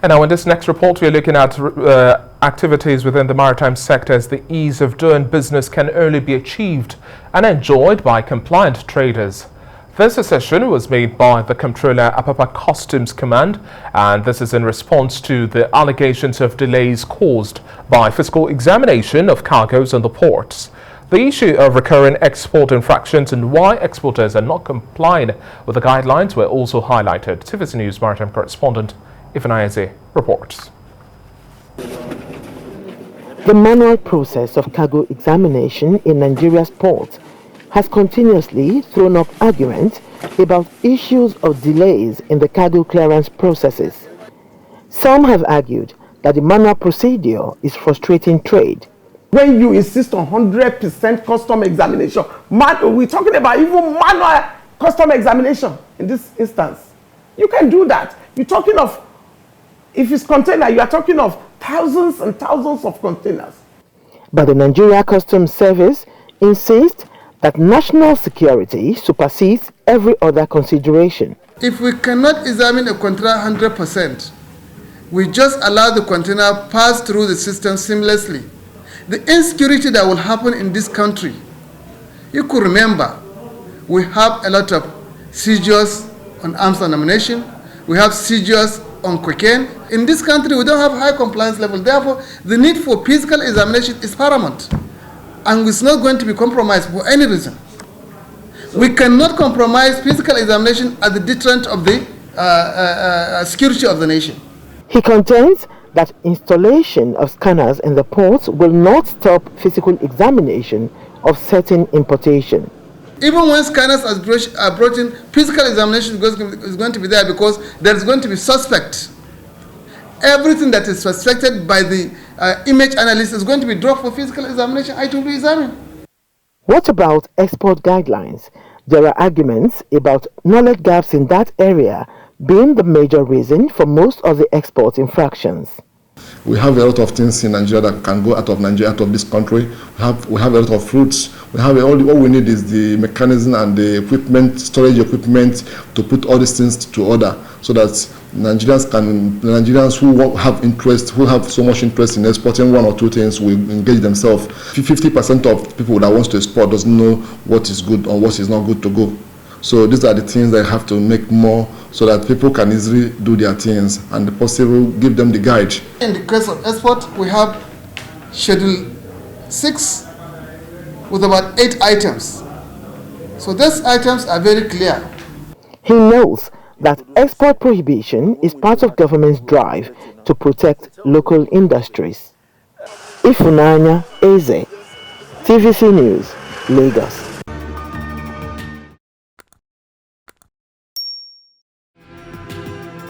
And now in this next report, we're looking at activities within the maritime sector as the ease of doing business can only be achieved and enjoyed by compliant traders. This assertion was made by the Comptroller APAPA Customs Command, and this is in response to the allegations of delays caused by physical examination of cargoes on the ports. The issue of recurring export infractions and why exporters are not complying with the guidelines were also highlighted. TVC News maritime correspondent Ifeanyi reports. The manual process of cargo examination in Nigeria's ports has continuously thrown up arguments about issues of delays in the cargo clearance processes. Some have argued that the manual procedure is frustrating trade. When you insist on 100% custom examination, we're talking about even manual custom examination in this instance. You can do that. You're talking of, if it's container, you are talking of thousands and thousands of containers. But the Nigeria Customs Service insists that national security supersedes every other consideration. If we cannot examine a container 100%, we just allow the container pass through the system seamlessly. The insecurity that will happen in this country, you could remember, we have a lot of seizures on arms and ammunition, we have seizures on cocaine. In this country, we don't have high compliance level. Therefore, the need for physical examination is paramount. And it's not going to be compromised for any reason. We cannot compromise physical examination at the deterrent of the security of the nation. He contends that installation of scanners in the ports will not stop physical examination of certain importation. Even when scanners are brought in, physical examination is going to be there because there is going to be suspect. Everything that is suspected by the image analyst is going to be dropped for physical examination. It will be examined. What about export guidelines? There are arguments about knowledge gaps in that area being the major reason for most of the export infractions. We have a lot of things in Nigeria that can go out of Nigeria, out of this country. We have a lot of fruits. We have all we need is the mechanism and the equipment, storage equipment to put all these things to order, so that Nigerians who have interest, who have so much interest in exporting one or two things, will engage themselves. 50% of people that wants to export doesn't know what is good or what is not good to go. So these are the things that have to make more so that people can easily do their things and if possible give them the guide. In the case of export, we have Schedule 6 with about 8 items. So these items are very clear. He knows that export prohibition is part of government's drive to protect local industries. Ifeanyi, TVC News, Lagos.